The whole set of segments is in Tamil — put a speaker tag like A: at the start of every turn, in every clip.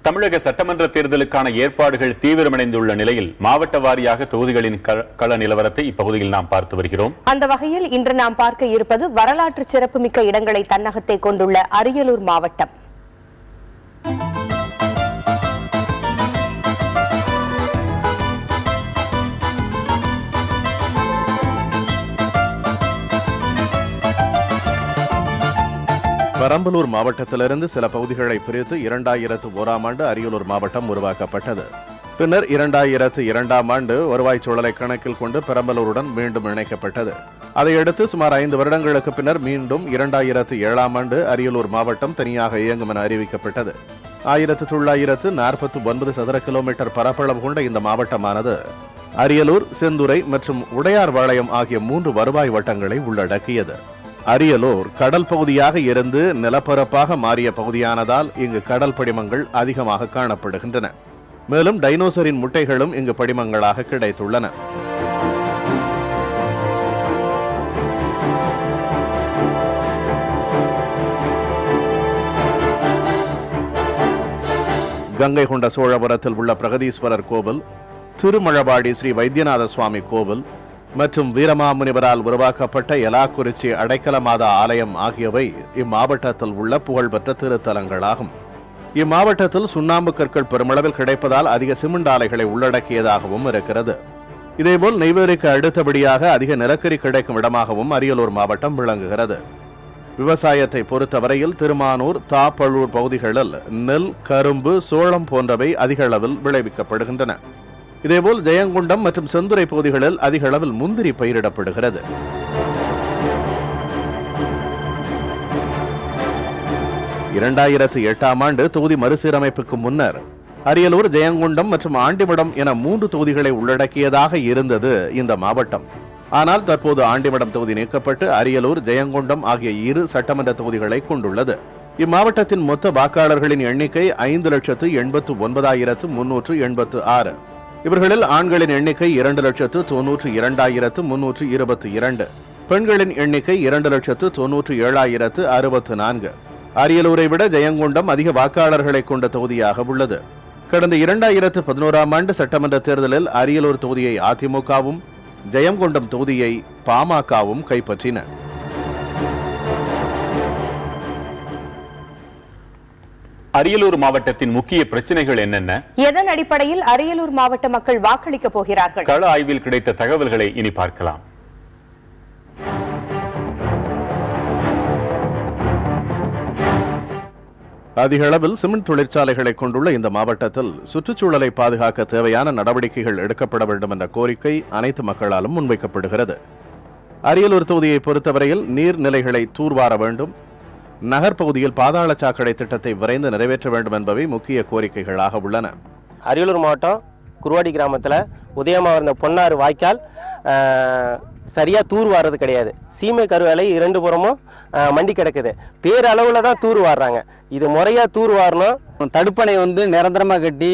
A: தமிழக சட்டமன்ற தேர்தலுக்கான ஏற்பாடுகள் தீவிரமடைந்துள்ள நிலையில் மாவட்ட வாரியாக தொகுதிகளின் கள நிலவரத்தை இப்பகுதியில் நாம் பார்த்து வருகிறோம்.
B: அந்த வகையில் இன்று நாம் பார்க்க இருப்பது வரலாற்று சிறப்புமிக்க இடங்களை தன்னகத்தை கொண்டுள்ள அரியலூர் மாவட்டம்.
C: பெரம்பலூர் மாவட்டத்திலிருந்து சில பகுதிகளை பிரித்து 2001ஆம் ஆண்டு அரியலூர் மாவட்டம் உருவாக்கப்பட்டது. பின்னர் 2002ஆம் ஆண்டு வருவாய் சூழலை கணக்கில் கொண்டு பெரம்பலூருடன் மீண்டும் இணைக்கப்பட்டது. அதையடுத்து சுமார் 5 வருடங்களுக்கு பின்னர் மீண்டும் 2007ஆம் ஆண்டு அரியலூர் மாவட்டம் தனியாக இயங்கும் என அறிவிக்கப்பட்டது. 1949 சதுர கிலோமீட்டர் பரப்பளவு கொண்ட இந்த மாவட்டமானது அரியலூர், செந்துறை மற்றும் உடையார்பாளையம் ஆகிய 3 வருவாய் வட்டங்களை உள்ளடக்கியது. அரியலூர் கடல் பகுதியாக இருந்து நிலப்பரப்பாக மாறிய பகுதியானதால் இங்கு கடல் படிமங்கள் அதிகமாக காணப்படுகின்றன. மேலும் டைனோசரின் முட்டைகளும் இங்கு படிமங்களாக கிடைத்துள்ளன. கங்கை கொண்ட சோழபுரத்தில் உள்ள பிரகதீஸ்வரர் கோவில், திருமழபாடி ஸ்ரீ வைத்தியநாத சுவாமி கோவில் மற்றும் வீரமாமுனிவரால் உருவாக்கப்பட்ட எலாக்குறிச்சி அடைக்கலமாதா ஆலயம் ஆகியவை இம்மாவட்டத்தில் உள்ள புகழ்பெற்ற திருத்தலங்களாகும். இம்மாவட்டத்தில் சுண்ணாம்பு கற்கள் பெருமளவில் கிடைப்பதால் அதிக சிமெண்ட் ஆலைகளை உள்ளடக்கியதாகவும் இருக்கிறது. இதேபோல் நெய்வேலிக்கு அடுத்தபடியாக அதிக நிலக்கரி கிடைக்கும் இடமாகவும் அரியலூர் மாவட்டம் விளங்குகிறது. விவசாயத்தை பொறுத்தவரையில் திருமானூர், தாப்பழூர் பகுதிகளில் நெல், கரும்பு, சோளம் போன்றவை அதிக அளவில் விளைவிக்கப்படுகின்றன. இதேபோல் ஜெயங்கொண்டம் மற்றும் செந்துறை பகுதிகளில் அதிக அளவில் முந்திரி பயிரிடப்படுகிறது. (2008ஆம் ஆண்டு தொகுதி மறுசீரமைப்புக்கு முன்னர் அரியலூர், ஜெயங்கொண்டம் மற்றும் ஆண்டிமடம் என 3 தொகுதிகளை உள்ளடக்கியதாக இருந்தது இந்த மாவட்டம். ஆனால் தற்போது ஆண்டிமடம் தொகுதி நீக்கப்பட்டு அரியலூர், ஜெயங்கொண்டம் ஆகிய 2 சட்டமன்ற தொகுதிகளை கொண்டுள்ளது. இம்மாவட்டத்தின் மொத்த வாக்காளர்களின் எண்ணிக்கை 5,89,386. இவர்களில் ஆண்களின் எண்ணிக்கை 2,92,322, பெண்களின் எண்ணிக்கை 2,97,064. அரியலூரை விட ஜெயங்கொண்டம் அதிக வாக்காளர்களை கொண்ட தொகுதியாக உள்ளது. கடந்த 2011ஆம் ஆண்டு சட்டமன்ற தேர்தலில் அரியலூர் தொகுதியை அதிமுகவும், ஜெயங்கொண்டம் தொகுதியை பாமகவும் கைப்பற்றின.
A: அரியலூர் மாவட்டத்தின் முக்கிய பிரச்சனைகள் என்னென்ன?
B: எதன் அடிப்படையில் அரியலூர் மாவட்ட மக்கள் வாக்களிக்க போகிறார்கள்?
A: கள ஆய்வில் கிடைத்த தகவல்களை இனி பார்க்கலாம்.
C: அதிக அளவில் சிமெண்ட் தொழிற்சாலைகளை கொண்டுள்ள இந்த மாவட்டத்தில் சுற்றுச்சூழலை பாதுகாக்க தேவையான நடவடிக்கைகள் எடுக்கப்பட வேண்டும் என்ற கோரிக்கை அனைத்து மக்களாலும் முன்வைக்கப்படுகிறது. அரியலூர் தொகுதியை பொறுத்தவரையில் நீர்நிலைகளை தூர்வார வேண்டும், நகர்ப்பகுதியில் பாதாள சாக்கடை திட்டத்தை விரைந்து நிறைவேற்ற வேண்டும் என்பவை முக்கிய கோரிக்கைகளாக உள்ளன.
D: அரியலூர் மாவட்டம் குருவாடி கிராமத்தில் உதயமாக இருந்த பொன்னாறு வாய்க்கால் சரியாக தூர் வாடுறது கிடையாது. சீமை கருவேலை 2 புறமும் மண்டி கிடக்குது. பேரளவில் தான் தூர் வாடுறாங்க. இது முறையாக தூர் வாரணும்.
E: தடுப்பணை நிரந்தரமாக கட்டி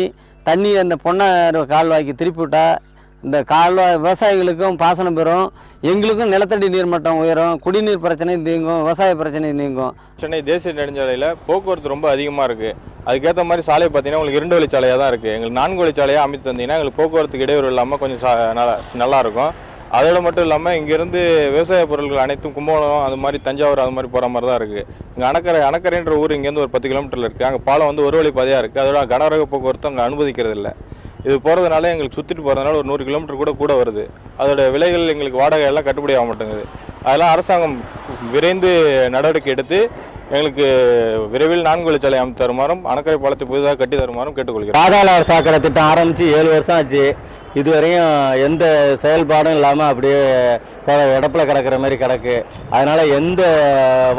E: தண்ணி அந்த பொன்னாறு கால்வாய்க்கு திருப்பி விட்டா இந்த கால்வாய் விவசாயிகளுக்கும் பாசனம் பெறும், எங்களுக்கும் நிலத்தடி நீர்மட்டம் உயரும், குடிநீர் பிரச்சனை நீங்கும், விவசாய பிரச்சனை நீங்கும்.
F: சென்னை தேசிய நெடுஞ்சாலையில் போக்குவரத்து ரொம்ப அதிகமாக இருக்குது. அதுக்கேற்ற மாதிரி சாலை பார்த்தீங்கன்னா உங்களுக்கு 2 வழிச்சாலையாக தான் இருக்குது. எங்களுக்கு 4 வழிச்சாலையாக அமைத்து தந்தீங்கன்னா எங்களுக்கு போக்குவரத்துக்கு இடையூறு இல்லாமல் கொஞ்சம் நல்லாயிருக்கும். அதோட மட்டும் இல்லாமல் இங்கேருந்து விவசாய பொருட்கள் அனைத்தும் கும்பகோணம், அது மாதிரி தஞ்சாவூர், அது மாதிரி போகிற மாதிரி தான் இருக்குது. இங்கே அணக்கரைன்ற ஊர் இங்கேருந்து ஒரு 10 கிலோமீட்டரில் இருக்குது. அங்கே பாலம் ஒரு வழி பாதையாக இருக்குது. அதோட கனரக போக்குவரத்து அங்கே அனுமதிக்கிறது இல்லை. இது போகிறதுனால எங்களுக்கு சுற்றிட்டு போகிறதுனால ஒரு 100 கிலோமீட்டர் கூட வருது. அதோட விலைகள் எங்களுக்கு வாடகை எல்லாம் கட்டுப்படி ஆக மாட்டேங்குது. அதெல்லாம் அரசாங்கம் விரைந்து நடவடிக்கை எடுத்து எங்களுக்கு விரைவில் 4 வழிச்சாலை அமைத்து தருமாறும், அணக்கரை பாலத்தை புதிதாக கட்டி தருமாறும் கேட்டுக்கொள்கிறோம்.
E: பாதாள சாக்கடை திட்டம் ஆரம்பித்து 7 வருஷம் ஆச்சு. இதுவரையும் எந்த செயல்பாடும் இல்லாமல் அப்படியே இடப்பில் கிடக்கிற மாதிரி கிடக்கு. அதனால் எந்த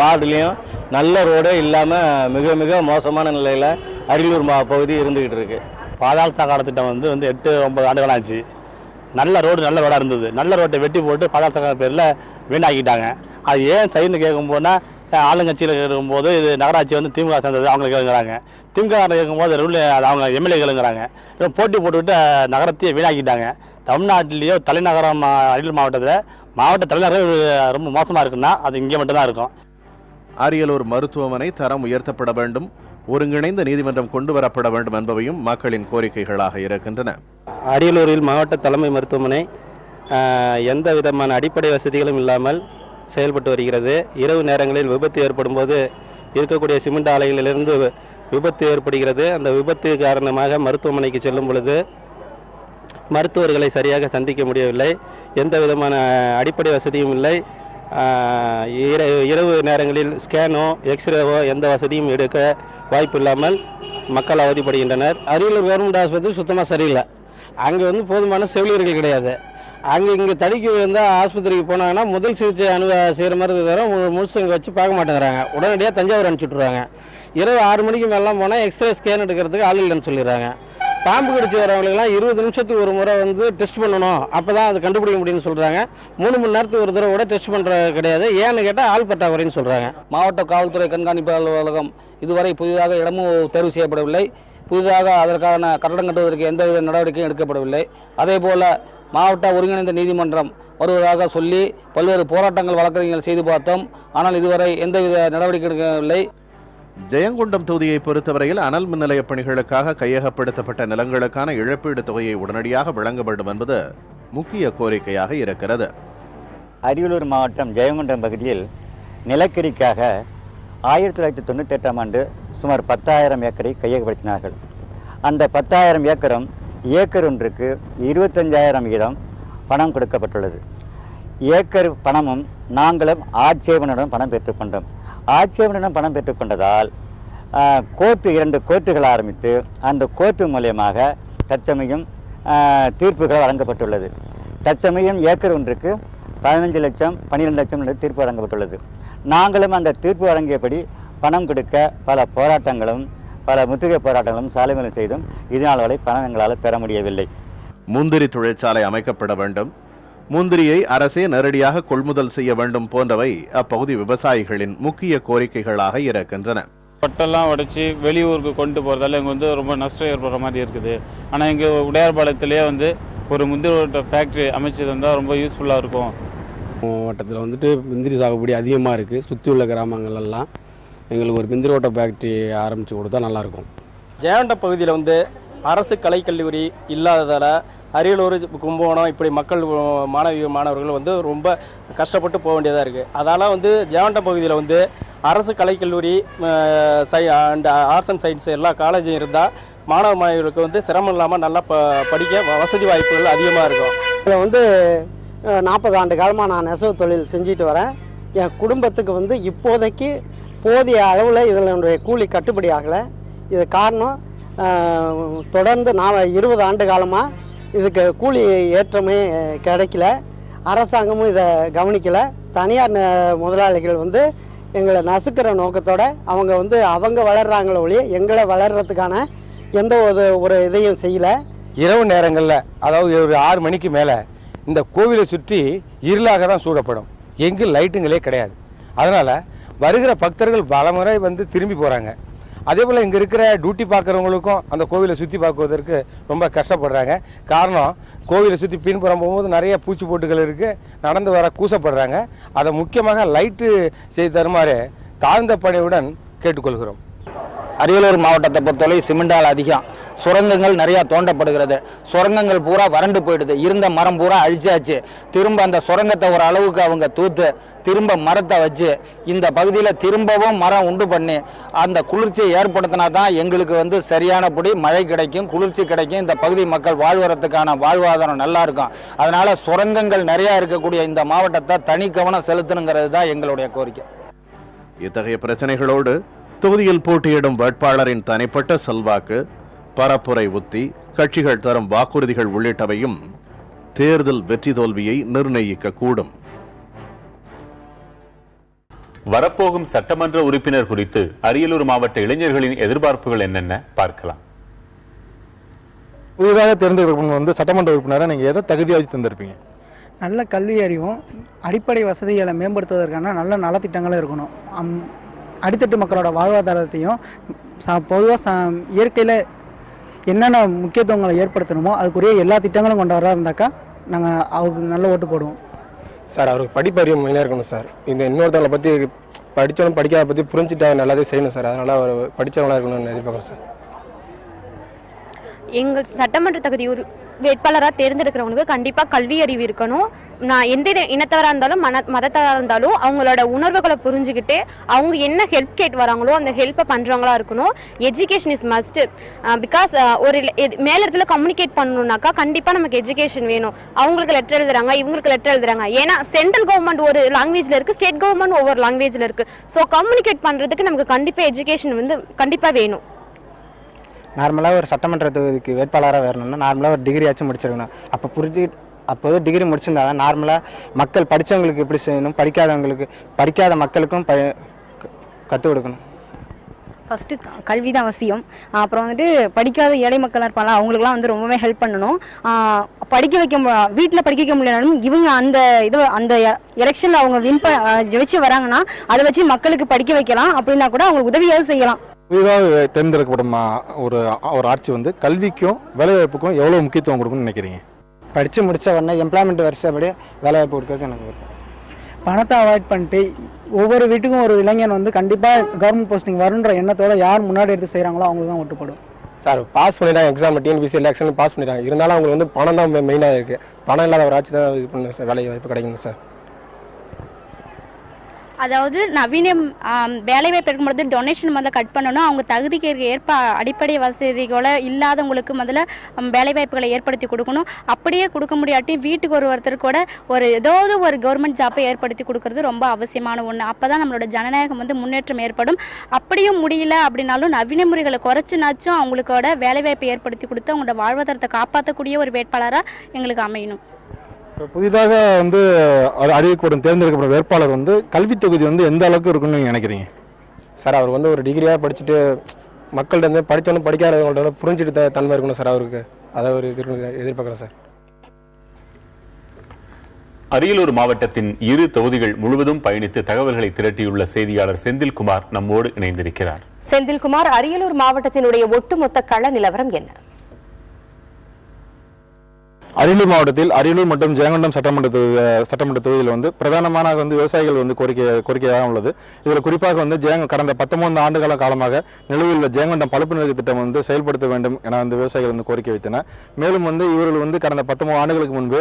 E: வார்டுலேயும் நல்ல ரோடே இல்லாமல் மிக மிக மோசமான நிலையில் அரியலூர் பகுதி இருந்துக்கிட்டு இருக்கு.
G: பாதாள சாக்கடை திட்டம் வந்து 8-9 ஆண்டுகள் ஆச்சு. நல்ல ரோடாக இருந்தது. நல்ல ரோட்டை வெட்டி போட்டு பாதாள சாக்கடை பேரில் வீணாக்கிட்டாங்க. அது ஏன் சரின்னு கேட்கும் போனால் ஆளுங்கட்சியில் இருக்கும்போது இது நகராட்சி திமுக சேர்ந்தது, அவங்களுக்கு கேளுங்கிறாங்க. திமுக கேட்கும்போது அவங்க எம்எல்ஏ கேளுங்கிறாங்க. போட்டி போட்டுவிட்டு நகரத்தையே வீணாக்கிட்டாங்க. தமிழ்நாட்டிலேயோ தலைநகரம் அரியலூர் மாவட்டத்தில் மாவட்ட தலைநகரம் ரொம்ப மோசமாக இருக்குன்னா அது இங்கே மட்டும்தான் இருக்கும்.
C: அரியலூர் மருத்துவமனை தரம் உயர்த்தப்பட வேண்டும், ஒருங்கிணைந்த நீதிமன்றம் கொண்டு வரப்பட வேண்டும் என்பவையும் மக்களின் கோரிக்கைகளாக இருக்கின்றன.
D: அரியலூரில் மாவட்ட தலைமை மருத்துவமனை எந்த விதமான அடிப்படை வசதிகளும் இல்லாமல் செயல்பட்டு வருகிறது. இரவு நேரங்களில் விபத்து ஏற்படும் போது இருக்கக்கூடிய சிமெண்ட் ஆலைகளிலிருந்து விபத்து ஏற்படுகிறது. அந்த விபத்து காரணமாக மருத்துவமனைக்கு செல்லும் பொழுது மருத்துவர்களை சரியாக சந்திக்க முடியவில்லை. எந்த விதமான அடிப்படை வசதியும் இல்லை. இரவு நேரங்களில் ஸ்கேனோ எக்ஸ்ரேவோ எந்த வசதியும் எடுக்க வாய்ப்பு இல்லாமல் மக்கள் அவதிப்படுகின்றனர். அரியலூர் கவர்மெண்ட் ஆஸ்பத்திரி சுத்தமாக சரியில்லை. அங்கே வந்து போதுமான செவிலியர்கள் கிடையாது. அங்கே இங்கே தடுக்கி விழுந்தால் ஆஸ்பத்திரிக்கு போனாங்கன்னா முதல் சிகிச்சை செய்கிற மாதிரி தவிர முழுசு இங்கே வச்சு பார்க்க மாட்டேங்கிறாங்க. உடனடியாக தஞ்சாவூர் அனுப்பிச்சுட்ருவாங்க. இரவு 6 மணிக்கு மேலாம் போனால் எக்ஸ்ரே ஸ்கேன் எடுக்கிறதுக்கு ஆள் இல்லைன்னு சொல்லிடுறாங்க. பாம்பு கடிச்சு வரவங்களுக்குலாம் 20 நிமிஷத்துக்கு ஒரு முறை வந்து டெஸ்ட் பண்ணணும், அப்போ தான் அது கண்டுபிடிக்க முடியும்னு சொல்கிறாங்க. 3 மணி நேரத்துக்கு ஒரு தடவை கூட டெஸ்ட் பண்ணுறது கிடையாது. ஏன்னு கேட்டால் ஆள் பற்றாக்குறைன்னு சொல்கிறாங்க.
H: மாவட்ட காவல்துறை கண்காணிப்பு அலுவலகம் இதுவரை புதிதாக இடமும் தேர்வு செய்யப்படவில்லை. புதிதாக அதற்கான கட்டடம் கட்டுவதற்கு எந்தவித நடவடிக்கையும் எடுக்கப்படவில்லை. அதேபோல் மாவட்ட ஒருங்கிணைந்த நீதிமன்றம் வருவதாக சொல்லி பல்வேறு போராட்டங்கள் வழக்கறிஞர்கள் செய்து பார்த்தோம். ஆனால் இதுவரை எந்தவித நடவடிக்கை எடுக்கவில்லை.
C: ஜெயங்கொண்டம் தொகுதியை பொறுத்தவரையில் அனல் மின் நிலைய பணிகளுக்காக கையகப்படுத்தப்பட்ட நிலங்களுக்கான இழப்பீடு தொகையை உடனடியாக வழங்க வேண்டும் என்பது முக்கிய கோரிக்கையாக இருக்கிறது.
I: அரியலூர் மாவட்டம் ஜெயங்கொண்டம் பகுதியில் நிலக்கரிக்காக 1998ஆம் ஆண்டு சுமார் 10,000 ஏக்கரை கையகப்படுத்தினார்கள். அந்த 10,000 ஏக்கரும் ஏக்கர் ஒன்றுக்கு 25,000 வீதம் பணம் கொடுக்கப்பட்டுள்ளது. ஏக்கர் பணமும் நாங்களும் ஆட்சேபனுடன் பணம் பெற்றுக்கொண்டோம். ஆட்சேபனுடன் பணம் பெற்றுக்கொண்டதால் கோர்ட்டு 2 கோர்ட்டுகள் ஆரம்பித்து அந்த கோர்ட்டு மூலியமாக தற்சமயம் தீர்ப்புகள் வழங்கப்பட்டுள்ளது. தற்சமயம் ஏக்கர் ஒன்றுக்கு 15 லட்சம் 12 லட்சம் என்று தீர்ப்பு வழங்கப்பட்டுள்ளது. நாங்களும் அந்த தீர்ப்பு வழங்கியபடி பணம் கொடுக்க பல போராட்டங்களும் பல முற்றுகை போராட்டங்களும் சாலைகளும் செய்தும் இதனால் வரை பணம் எங்களால் பெற முடியவில்லை.
C: முந்திரி தொழிற்சாலை அமைக்கப்பட வேண்டும், முந்திரியை அரசே நேரடியாக கொள்முதல் செய்ய வேண்டும் போன்றவை அப்பகுதி விவசாயிகளின் முக்கிய கோரிக்கைகளாக இருக்கின்றன.
F: பட்டெல்லாம் உடைச்சி வெளியூருக்கு கொண்டு போகிறதால இங்கே வந்து ரொம்ப நஷ்டம் ஏற்படுற மாதிரி இருக்குது. ஆனால் இங்கே உடையார்பாளையத்திலே வந்து ஒரு முந்திரி ஓட்ட ஃபேக்ட்ரி அமைச்சது வந்தால் ரொம்ப யூஸ்ஃபுல்லாக இருக்கும்.
J: மாவட்டத்தில் வந்துட்டு முந்திரி சாகுபடி அதிகமாக இருக்குது. சுற்றி உள்ள கிராமங்களெல்லாம் எங்களுக்கு ஒரு முந்திரி ஓட்ட ஃபேக்ட்ரி ஆரம்பித்து கொடுத்தா நல்லாயிருக்கும்.
D: ஜெயங்கொண்டம் பகுதியில் வந்து அரசு கலைக்கல்லூரி இல்லாததால் அரியலூர் கும்பகோணம் இப்படி மக்கள் மாணவர்கள் வந்து ரொம்ப கஷ்டப்பட்டு போக வேண்டியதாக இருக்குது. அதால் வந்து ஜெயங்கொண்டம் பகுதியில் வந்து அரசு கலைக்கல்லூரி அண்ட் ஆர்ட்ஸ் அண்ட் சயின்ஸ் எல்லா காலேஜும் இருந்தால் மாணவ மாணவிகளுக்கு வந்து சிரமம் இல்லாமல் நல்லா படிக்க வசதி வாய்ப்புகள் அதிகமாக இருக்கும்.
K: இதில் வந்து 40 ஆண்டு காலமாக நான் நெசவு தொழில் செஞ்சுட்டு வரேன். என் குடும்பத்துக்கு வந்து இப்போதைக்கு போதிய அளவில் இதனுடைய கூலி கட்டுப்படி ஆகலை. இது காரணம் தொடர்ந்து நான் 20 ஆண்டு காலமாக இதுக்கு கூலி ஏற்றமே கிடைக்கல. அரசாங்கமும் இதை கவனிக்கலை. தனியார் முதலாளிகள் வந்து எங்களை நசுக்கிற நோக்கத்தோடு அவங்க வந்து அவங்க வளர்கிறாங்களோ ஒழிய எங்களை வளர்கிறதுக்கான எந்த ஒரு இதையும் செய்யலை.
L: இரவு நேரங்களில் அதாவது ஒரு 6 மணிக்கு மேலே இந்த கோவிலை சுற்றி இருளாக தான் சூழப்படும். எங்கும் லைட்டுங்களே கிடையாது. அதனால் வருகிற பக்தர்கள் பலமுறை வந்து திரும்பி போகிறாங்க. அதே போல் இங்கே இருக்கிற டியூட்டி பார்க்குறவங்களுக்கும் அந்த கோவிலை சுற்றி பார்க்குவதற்கு ரொம்ப கஷ்டப்படுறாங்க. காரணம் கோவிலை சுற்றி பின்புறம் போகும்போது நிறைய பூச்சி போட்டுகள் இருக்குது, நடந்து வர கூசப்படுறாங்க. அதை முக்கியமாக லைட்டு செய்து தருமாறு தாழ்ந்த பணியுடன் கேட்டுக்கொள்கிறோம்.
H: அரியலூர் மாவட்டத்தை பொறுத்தவரை சிமெண்டால் அதிகம். சுரங்கங்கள் நிறையா தோண்டப்படுகிறது. சுரங்கங்கள் பூரா வறண்டு போயிடுது. இருந்த மரம் பூரா அழிச்சாச்சு. திரும்ப அந்த சுரங்கத்தை ஒரு அளவுக்கு அவங்க தூத்து திரும்ப மரத்தை வச்சு இந்த பகுதியில் திரும்பவும் மரம் உண்டு பண்ணி அந்த குளிர்ச்சியை ஏற்படுத்தினா தான் எங்களுக்கு வந்து சரியானபடி மழை கிடைக்கும், குளிர்ச்சி கிடைக்கும், இந்த பகுதி மக்கள் வாழ்வதற்கான வாழ்வாதாரம் நல்லா இருக்கும். அதனால சுரங்கங்கள் நிறையா இருக்கக்கூடிய இந்த மாவட்டத்தை தனி கவனம் செலுத்தணுங்கிறது தான் எங்களுடைய கோரிக்கை.
C: இத்தகைய பிரச்சனைகளோடு தொகுதியில் போட்டியிடும் வேட்பாளரின் தனிப்பட்ட செல்வாக்கு, பரப்புரை உத்தி, கட்சிகள் தரும் வாக்குறுதிகள் உள்ளிட்டவையும் தேர்தல் வெற்றி தோல்வியை நிர்ணயிக்க கூடும்.
A: வரப்போகும் சட்டமன்ற உறுப்பினர் குறித்து அரியலூர் மாவட்ட இளைஞர்களின் எதிர்பார்ப்புகள் என்னென்ன பார்க்கலாம்.
M: புதிதாக தேர்ந்தெடுக்கணும் வந்து சட்டமன்ற உறுப்பினரை நீங்க எதை தகுதியாக வச்சு தந்திருப்பீங்க?
N: நல்ல கல்வி அறிவும் அடிப்படை வசதிகளை மேம்படுத்துவதற்கான நல்ல நலத்திட்டங்களும் இருக்கணும். அடித்தட்டு மக்களோட வாழ்வாதாரத்தையும் பொதுவாக இயற்கையில் என்னென்ன முக்கியத்துவங்களை ஏற்படுத்தணுமோ அதுக்குரிய எல்லா திட்டங்களும் கொண்டு வரா இருந்தாக்கா நாங்கள் அவருக்கு நல்ல ஓட்டு போடுவோம்.
L: சார் அவருக்கு படிப்பறிவு மெயினாக இருக்கணும் சார். இந்த இன்னொருத்தவங்களை பற்றி
O: படித்தவனும் படிக்காத பற்றி புரிஞ்சுட்டு அவர் நல்லாவே செய்யணும் சார். அதனால் அவர் படித்தவங்களாக இருக்கணும்னு எதிர்பார்க்குறேன் சார்.
P: எங்கள் சட்டமன்ற தகுதி ஒரு வேட்பாளராக தேர்ந்தெடுக்கிறவங்களுக்கு கண்டிப்பாக கல்வி அறிவு இருக்கணும். நான் எந்த இனத்தவராக இருந்தாலும் மதத்தவராக இருந்தாலும் அவங்களோட உணர்வுகளை புரிஞ்சுக்கிட்டு அவங்க என்ன ஹெல்ப் கேட்டு வராங்களோ அந்த ஹெல்ப்பை பண்ணுறவங்களா இருக்கணும். Education is must. பிகாஸ் ஒரு மேலிடத்துல கம்யூனிகேட் பண்ணணுன்னாக்கா கண்டிப்பாக நமக்கு எஜுகேஷன் வேணும். அவங்களுக்கு லெட்டர் எழுதுறாங்க, இவங்களுக்கு லெட்டர் எழுதுறாங்க. ஏன்னா சென்ட்ரல் கவர்மெண்ட் ஒரு லாங்குவேஜில் இருக்குது, ஸ்டேட் கவர்மெண்ட் ஒவ்வொரு லாங்குவேஜில் இருக்குது. ஸோ கம்யூனிகேட் பண்ணுறதுக்கு நமக்கு கண்டிப்பாக எஜுகேஷன் வந்து கண்டிப்பாக வேணும்.
Q: நார்மலாக ஒரு சட்டமன்ற தொகுதிக்கு வேட்பாளராக வரணும்னா நார்மலாக ஒரு டிகிரி ஆச்சும் முடிச்சிருக்கணும். அப்போது டிகிரி முடிச்சிருந்தா தான் நார்மலாக மக்கள் படித்தவங்களுக்கு எப்படி செய்யணும், படிக்காத மக்களுக்கும் கற்றுக் கொடுக்கணும்.
R: ஃபஸ்ட்டு கல்வி தான் அவசியம். அப்புறம் வந்துட்டு படிக்காத ஏழை மக்களாக இருப்பாங்க, அவங்களுக்குலாம் வந்து ரொம்பவே ஹெல்ப் பண்ணணும். படிக்க வைக்க வீட்டில் படிக்க வைக்க முடியலனாலும் இவங்க அந்த எலெக்ஷனில் அவங்க ஜெயிச்சு வராங்கன்னா அதை வச்சு மக்களுக்கு படிக்க வைக்கலாம். அப்படின்னா கூட அவங்களுக்கு உதவியாவது செய்யலாம்.
M: புதிதாக தேர்ந்தெடுக்கப்படும் ஒரு ஆட்சி வந்து கல்விக்கும் வேலைவாய்ப்புக்கும் எவ்வளோ முக்கியத்துவம் கொடுக்கணும்னு நினைக்கிறீங்க?
Q: படித்து முடித்த உடனே எம்ப்ளாய்மெண்ட் வரிசைப்படி வேலைவாய்ப்பு கொடுக்கறது எனக்கு விருப்பம்.
N: பணத்தை அவாய்ட் பண்ணிட்டு ஒவ்வொரு வீட்டுக்கும் ஒரு இளைஞன் வந்து கண்டிப்பாக கவர்மெண்ட் போஸ்டிங் வருன்ற எண்ணத்தோட யார் முன்னாடி எடுத்து செய்கிறாங்களோ அவங்களுக்கு தான் ஓட்டுப்படும்.
O: சார் பாஸ் பண்ணிட்டாங்க, எக்ஸாம் டிஎன்பிசி எலெக்ஷன் பாஸ் பண்ணிட்டாங்க. இருந்தாலும் அவங்களுக்கு வந்து பணம் தான் மெயினாக இருக்குது. பணம் இல்லாத ஒரு ஆட்சி தான் இது பண்ணணும் சார், வேலை வாய்ப்பு கிடைக்கணும் சார்.
S: அதாவது நவீன வேலைவாய்ப்பு இருக்கும்போது டொனேஷன் முதல்ல கட் பண்ணணும். அவங்க தகுதிக்கு ஏற்ப அடிப்படை வசதிகளை இல்லாதவங்களுக்கு முதல்ல வேலைவாய்ப்புகளை ஏற்படுத்தி கொடுக்கணும். அப்படியே கொடுக்க முடியாட்டி வீட்டுக்கு ஒருத்தர் கூட ஏதாவது ஒரு கவர்மெண்ட் ஜாப்பை ஏற்படுத்தி கொடுக்கறது ரொம்ப அவசியமான ஒன்று. அப்போ தான் நம்மளோட ஜனநாயகம் வந்து முன்னேற்றம் ஏற்படும். அப்படியும் முடியல அப்படின்னாலும் நவீன முறைகளை குறைச்சினாச்சும் அவங்களுக்கோட வேலைவாய்ப்பை ஏற்படுத்தி கொடுத்து அவங்களோட வாழ்வாதாரத்தை காப்பாற்றக்கூடிய ஒரு வேட்பாளராக எங்களுக்கு அமையணும்.
M: புதிதாக வந்து அறிவிக்கப்படும் தேர்ந்தெடுக்கப்படும் வேட்பாளர் வந்து கல்வி தொகுதி வந்து எந்த அளவுக்கு இருக்குன்னு நினைக்கிறீங்க?
O: சார் அவர் வந்து ஒரு டிகிரியாக படிச்சுட்டு மக்கள்கிட்ட வந்து படித்தவனும் படிக்காதவங்கள்ட்ட புரிஞ்சுட்டு தன்மை இருக்கணும் சார். அவருக்கு அதை ஒரு எதிர்பார்க்குறேன் சார்.
A: அரியலூர் மாவட்டத்தின் 2 தொகுதிகள் முழுவதும் பயணித்து தகவல்களை திரட்டியுள்ள செய்தியாளர் செந்தில்குமார் நம்மோடு இணைந்திருக்கிறார்.
B: செந்தில்குமார், அரியலூர் மாவட்டத்தினுடைய ஒட்டுமொத்த கள நிலவரம் என்ன?
M: அரியலூர் மாவட்டத்தில் அரியலூர் மற்றும் ஜெயங்கொண்டம் சட்டமன்ற தொகுதியில் வந்து பிரதானமான வந்து விவசாயிகள் வந்து கோரிக்கையாக உள்ளது. இதில் குறிப்பாக வந்து கடந்த 19 ஆண்டுகால காலமாக நிலுவையில் உள்ள ஜெயங்கொண்டம் பழுப்பு நிறுத்த திட்டம் வந்து செயல்படுத்த வேண்டும் என வந்து விவசாயிகள் வந்து கோரிக்கை வைத்தனர். மேலும் வந்து இவர்கள் வந்து கடந்த 19 ஆண்டுகளுக்கு முன்பு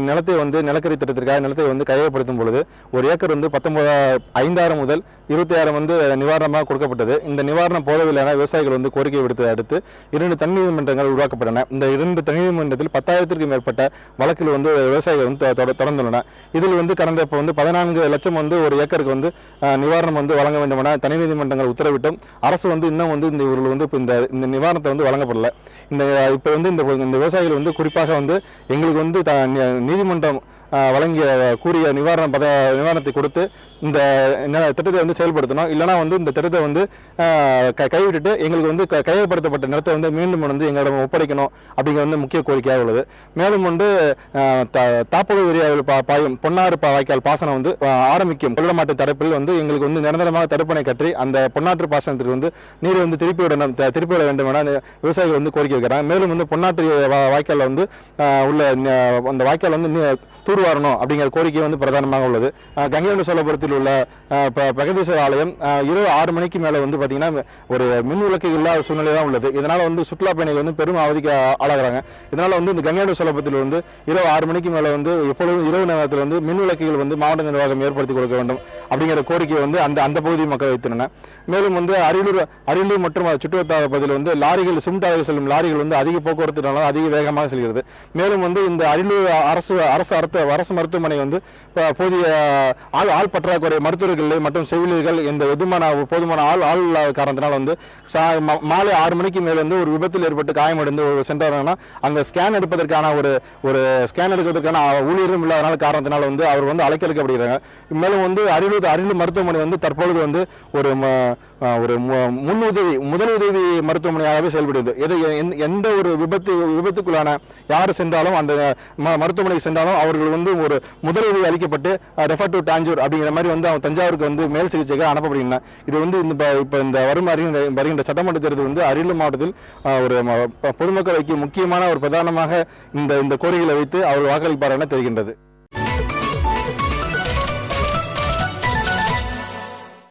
M: நிலத்தை வந்து நிலக்கரி திட்டத்திற்காக நிலத்தை வந்து கையகப்படுத்தும் பொழுது ஒரு ஏக்கர் வந்து 5,000 முதல் 26,000 வந்து நிவாரணமாக கொடுக்கப்பட்டது. இந்த நிவாரணம் போதவில்லை என விவசாயிகள் வந்து கோரிக்கை விடுத்ததை அடுத்து 2 தனி நீதிமன்றங்கள் உருவாக்கப்பட்டன. இந்த 2 தனி நீதிமன்றத்தில் 10,000க்கும் மேற்பட்ட வழக்கில் வந்து விவசாயிகள் வந்து தொடர்ந்துள்ளன. இதில் வந்து கடந்த இப்போ வந்து 14 லட்சம் வந்து ஒரு ஏக்கருக்கு வந்து நிவாரணம் வந்து வழங்க வேண்டும் என தனி நீதிமன்றங்கள் உத்தரவிட்டும் அரசு வந்து இன்னும் வந்து இவர்கள் வந்து இந்த நிவாரணத்தை வந்து வழங்கப்படல. இப்போ வந்து இந்த விவசாயிகள் வந்து குறிப்பாக வந்து எங்களுக்கு வந்து நீதிமன்றம் வழங்கிய கூறிய நிவாரணத்தை கொடுத்து இந்த திட்டத்தை வந்து செயல்படுத்தணும். இல்லைனா வந்து இந்த திட்டத்தை வந்து கைவிட்டுட்டு எங்களுக்கு வந்து கையகப்படுத்தப்பட்ட நிலத்தை வந்து மீண்டும் வந்து எங்களிடம் ஒப்படைக்கணும் அப்படிங்கிற வந்து முக்கிய கோரிக்கையாக உள்ளது. மேலும் வந்து தாப்பூர் ஏரியாவில் பாயும் பொன்னாறு வாய்க்கால் பாசனம் வந்து ஆரம்பிக்கும் கொள்ளமாட்டு தடுப்பில் வந்து எங்களுக்கு வந்து நிரந்தரமாக தடுப்பணை கட்டி அந்த பொன்னாற்று பாசனத்திற்கு வந்து நீரை வந்து திருப்பிவிட வேண்டும் என விவசாயிகள் வந்து கோரிக்கை வைக்கிறாங்க. மேலும் வந்து பொன்னாற்று வாய்க்காலில் வந்து உள்ள அந்த வாய்க்கால் வந்து தூர்வாரணும் அப்படிங்கிற கோரிக்கை வந்து பிரதானமாக உள்ளது. கங்கைகொண்ட சோழபுரத்தில் உள்ள பிரகதீஸ்வரர் ஆலயம் இரவு 6 மணிக்கு மேலே வந்து பார்த்தீங்கன்னா ஒரு மின் விளக்கு இல்லாத சூழ்நிலை தான் உள்ளது. இதனால் வந்து சுற்றுலா பயணிகள் வந்து பெரும் அவதிக்கு ஆளாகிறாங்க. இதனால் வந்து இந்த கங்கைகொண்ட சோழபுரத்தில் வந்து இரவு 6 மணிக்கு மேலே வந்து எப்பொழுதும் இரவு நேரத்தில் வந்து மின் விளக்குகள் வந்து மாவட்ட நிர்வாகம் ஏற்படுத்தி கொடுக்க வேண்டும் அப்படிங்கிற கோரிக்கையை வந்து அந்த பகுதி மக்கள் வைத்திருந்தன. மேலும் வந்து அரியலூர் மற்றும் சுற்றுவட்டார பகுதியில் வந்து லாரிகள் சிமெண்ட் செல்லும் லாரிகள் வந்து அதிக போக்குவரத்துனால அதிக வேகமாக செல்கிறது. மேலும் வந்து இந்த அரியலூர் அரசு மருத்துவமனை வந்து போதிய ஆள் பற்றாக்குறை மருத்துவர்கள் மற்றும் செவிலியர்கள் இந்த போதுமான ஆள் இல்லாத காரணத்தினால் வந்து மாலை 6 மணிக்கு மேல் வந்து ஒரு விபத்தில் ஏற்பட்டு காயமடைந்து சென்றாங்கன்னா அங்கே ஸ்கேன் எடுப்பதற்கான ஒரு ஸ்கேன் எடுப்பதற்கான ஊழியரும் இல்லாதனால காரணத்தினால் வந்து அவர் வந்து அழைக்கப்படுகிறாங்க. மேலும் வந்து அரியலூர் மருத்துவமனை வந்து தற்பொழுது வந்து ஒரு முதலுதவி மருத்துவமனையாகவே செயல்படுது. எந்த ஒரு விபத்துக்குள்ளான யார் சென்றாலும் அந்த மருத்துவமனைக்கு சென்றாலும் அவர்கள் வந்து ஒரு முதலுதவி அளிக்கப்பட்டு ரெஃபர் டு டாஞ்சூர் அப்படிங்கிற மாதிரி வந்து அவங்க தஞ்சாவூருக்கு வந்து மேல் சிகிச்சைக்கு அனுப்பப்படுகின்றன. இது வந்து இப்போ இந்த வருகின்ற சட்டமன்ற தேர்தல் வந்து அரியலூர் மாவட்டத்தில் ஒரு பொதுமக்களுக்கு முக்கியமான ஒரு பிரதானமாக இந்த கோரிக்கைகளை வைத்து அவர் வாக்களிப்பார் என தெரிகின்றது.